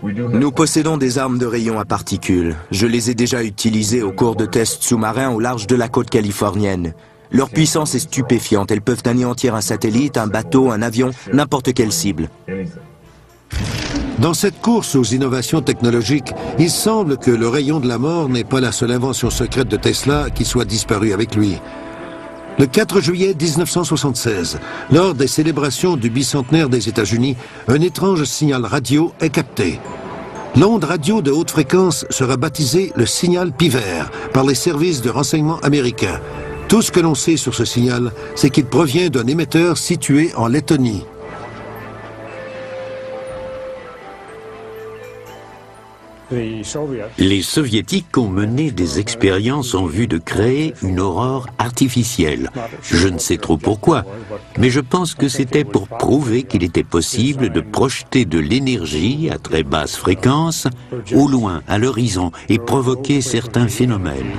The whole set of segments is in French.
Nous possédons des armes de rayon à particules. Je les ai déjà utilisées au cours de tests sous-marins au large de la côte californienne. Leur puissance est stupéfiante. Elles peuvent anéantir un satellite, un bateau, un avion, n'importe quelle cible. Dans cette course aux innovations technologiques, il semble que le rayon de la mort n'est pas la seule invention secrète de Tesla qui soit disparue avec lui. Le 4 juillet 1976, lors des célébrations du bicentenaire des États-Unis, un étrange signal radio est capté. L'onde radio de haute fréquence sera baptisée le signal Piver par les services de renseignement américains. Tout ce que l'on sait sur ce signal, c'est qu'il provient d'un émetteur situé en Lettonie. Les Soviétiques ont mené des expériences en vue de créer une aurore artificielle. Je ne sais trop pourquoi, mais je pense que c'était pour prouver qu'il était possible de projeter de l'énergie à très basse fréquence au loin, à l'horizon, et provoquer certains phénomènes.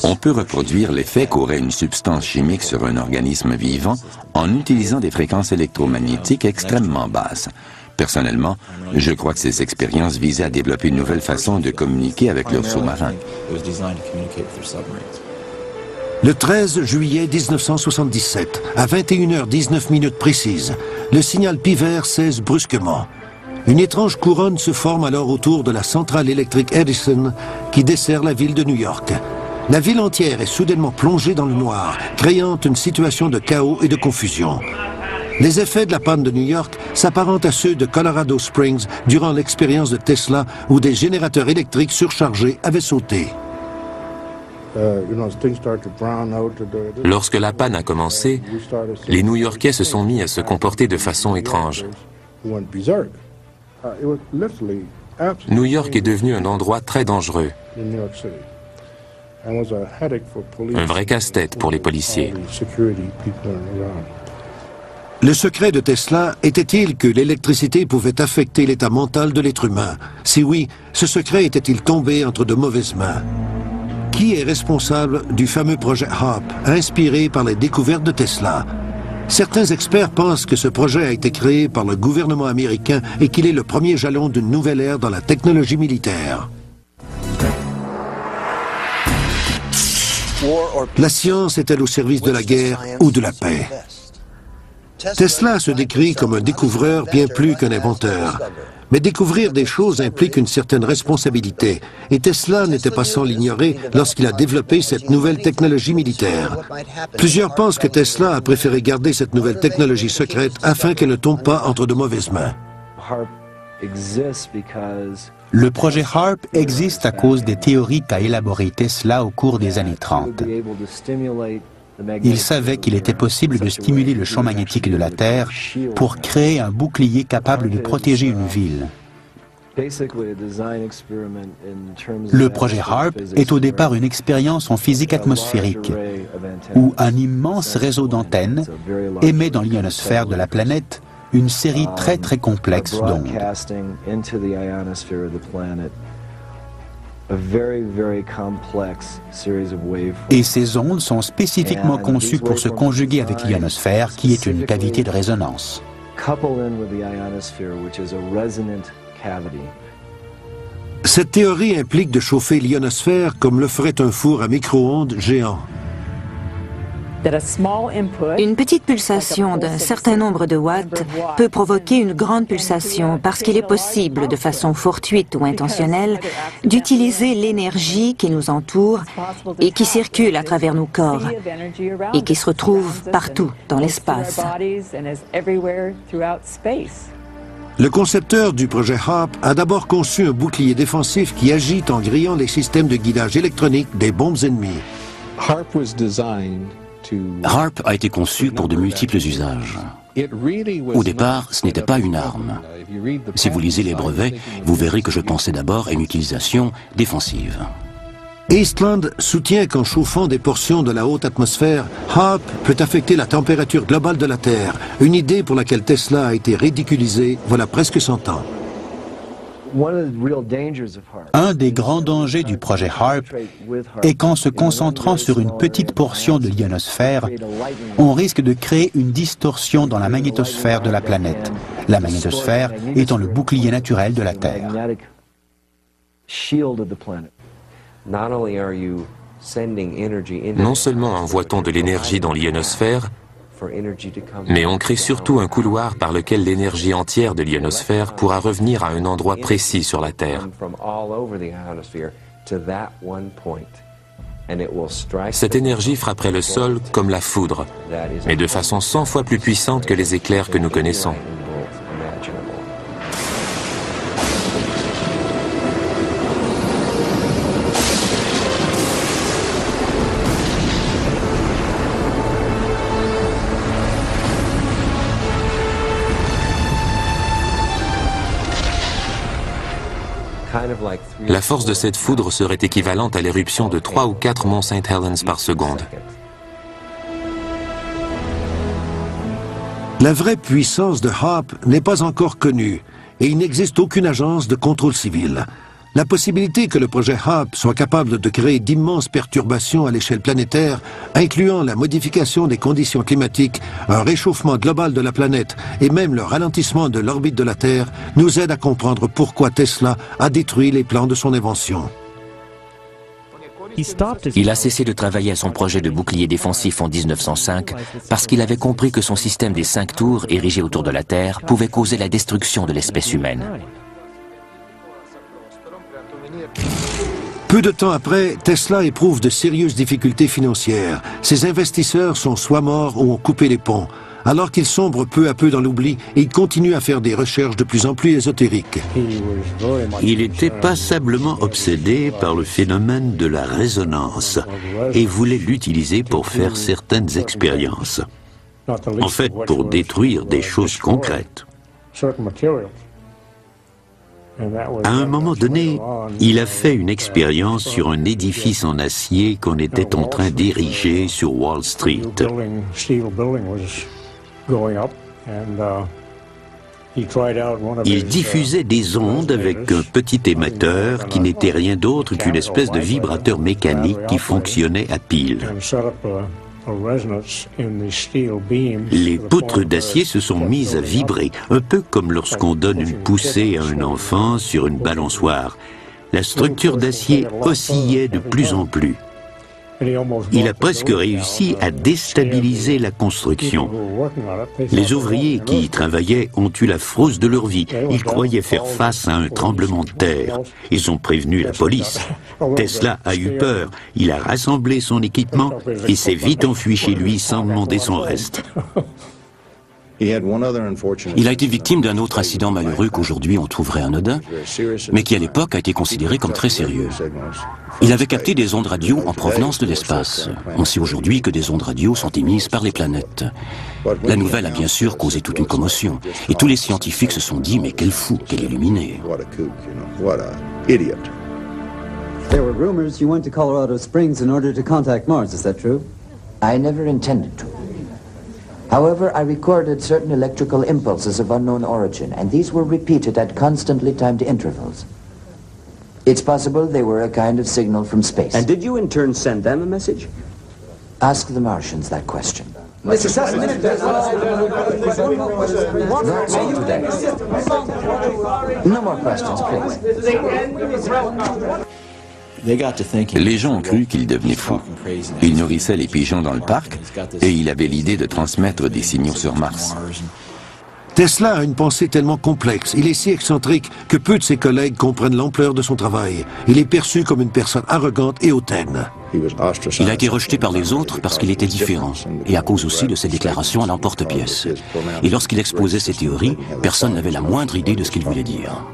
On peut reproduire l'effet qu'aurait une substance chimique sur un organisme vivant en utilisant des fréquences électromagnétiques extrêmement basses. Personnellement, je crois que ces expériences visaient à développer une nouvelle façon de communiquer avec leurs sous-marins. Le 13 juillet 1977, à 21h19 précises, le signal Piver cesse brusquement. Une étrange couronne se forme alors autour de la centrale électrique Edison qui dessert la ville de New York. La ville entière est soudainement plongée dans le noir, créant une situation de chaos et de confusion. Les effets de la panne de New York s'apparentent à ceux de Colorado Springs durant l'expérience de Tesla où des générateurs électriques surchargés avaient sauté. Lorsque la panne a commencé, les New-Yorkais se sont mis à se comporter de façon étrange. New York est devenu un endroit très dangereux. Un vrai casse-tête pour les policiers. Le secret de Tesla était-il que l'électricité pouvait affecter l'état mental de l'être humain? Si oui, ce secret était-il tombé entre de mauvaises mains? Qui est responsable du fameux projet HARP, inspiré par les découvertes de Tesla? Certains experts pensent que ce projet a été créé par le gouvernement américain et qu'il est le premier jalon d'une nouvelle ère dans la technologie militaire. La science est-elle au service de la guerre ou de la paix? Tesla se décrit comme un découvreur bien plus qu'un inventeur. Mais découvrir des choses implique une certaine responsabilité. Et Tesla n'était pas sans l'ignorer lorsqu'il a développé cette nouvelle technologie militaire. Plusieurs pensent que Tesla a préféré garder cette nouvelle technologie secrète afin qu'elle ne tombe pas entre de mauvaises mains. Le projet HARP existe à cause des théories qu'a élaborées Tesla au cours des années 30. Il savait qu'il était possible de stimuler le champ magnétique de la Terre pour créer un bouclier capable de protéger une ville. Le projet HARP est au départ une expérience en physique atmosphérique, où un immense réseau d'antennes émet dans l'ionosphère de la planète une série très complexe d'ondes. Et ces ondes sont spécifiquement conçues pour se conjuguer avec l'ionosphère, qui est une cavité de résonance. Cette théorie implique de chauffer l'ionosphère comme le ferait un four à micro-ondes géant. Une petite pulsation d'un certain nombre de watts peut provoquer une grande pulsation parce qu'il est possible, de façon fortuite ou intentionnelle, d'utiliser l'énergie qui nous entoure et qui circule à travers nos corps et qui se retrouve partout dans l'espace. Le concepteur du projet HARP a d'abord conçu un bouclier défensif qui agit en grillant les systèmes de guidage électronique des bombes ennemies. HARP a été conçu pour de multiples usages. Au départ, ce n'était pas une arme. Si vous lisez les brevets, vous verrez que je pensais d'abord à une utilisation défensive. Eastland soutient qu'en chauffant des portions de la haute atmosphère, HARP peut affecter la température globale de la Terre, une idée pour laquelle Tesla a été ridiculisé voilà presque 100 ans. Un des grands dangers du projet HARP est qu'en se concentrant sur une petite portion de l'ionosphère, on risque de créer une distorsion dans la magnétosphère de la planète, la magnétosphère étant le bouclier naturel de la Terre. Non seulement envoie-t-on de l'énergie dans l'ionosphère, mais on crée surtout un couloir par lequel l'énergie entière de l'ionosphère pourra revenir à un endroit précis sur la Terre. Cette énergie frapperait le sol comme la foudre, mais de façon 100 fois plus puissante que les éclairs que nous connaissons. La force de cette foudre serait équivalente à l'éruption de 3 ou 4 monts St. Helens par seconde. La vraie puissance de HARP n'est pas encore connue et il n'existe aucune agence de contrôle civil. La possibilité que le projet HARP soit capable de créer d'immenses perturbations à l'échelle planétaire, incluant la modification des conditions climatiques, un réchauffement global de la planète et même le ralentissement de l'orbite de la Terre, nous aide à comprendre pourquoi Tesla a détruit les plans de son invention. Il a cessé de travailler à son projet de bouclier défensif en 1905 parce qu'il avait compris que son système des 5 tours érigés autour de la Terre pouvait causer la destruction de l'espèce humaine. Peu de temps après, Tesla éprouve de sérieuses difficultés financières. Ses investisseurs sont soit morts ou ont coupé les ponts. Alors qu'il sombre peu à peu dans l'oubli, il continue à faire des recherches de plus en plus ésotériques. Il était passablement obsédé par le phénomène de la résonance et voulait l'utiliser pour faire certaines expériences. En fait, pour détruire des choses concrètes. À un moment donné, il a fait une expérience sur un édifice en acier qu'on était en train d'ériger sur Wall Street. Il diffusait des ondes avec un petit émetteur qui n'était rien d'autre qu'une espèce de vibrateur mécanique qui fonctionnait à pile. Les poutres d'acier se sont mises à vibrer, un peu comme lorsqu'on donne une poussée à un enfant sur une balançoire. La structure d'acier oscillait de plus en plus. Il a presque réussi à déstabiliser la construction. Les ouvriers qui y travaillaient ont eu la frousse de leur vie. Ils croyaient faire face à un tremblement de terre. Ils ont prévenu la police. Tesla a eu peur. Il a rassemblé son équipement et s'est vite enfui chez lui sans demander son reste. Il a été victime d'un autre incident malheureux qu'aujourd'hui on trouverait anodin, mais qui à l'époque a été considéré comme très sérieux. Il avait capté des ondes radio en provenance de l'espace. On sait aujourd'hui que des ondes radio sont émises par les planètes. La nouvelle a bien sûr causé toute une commotion, et tous les scientifiques se sont dit « mais quel fou, quel illuminé !» There were rumors you went to Colorado Springs in order to contact Mars, is that true? I never intended to. However, I recorded certain electrical impulses of unknown origin, and these were repeated at constantly timed intervals. It's possible they were a kind of signal from space. And did you in turn send them a message? Ask the Martians that question. Mr. Cessna, That's all today. No more questions, please. Les gens ont cru qu'il devenait fou. Il nourrissait les pigeons dans le parc et il avait l'idée de transmettre des signaux sur Mars. Tesla a une pensée tellement complexe, il est si excentrique que peu de ses collègues comprennent l'ampleur de son travail. Il est perçu comme une personne arrogante et hautaine. Il a été rejeté par les autres parce qu'il était différent, et à cause aussi de ses déclarations à l'emporte-pièce. Et lorsqu'il exposait ses théories, personne n'avait la moindre idée de ce qu'il voulait dire.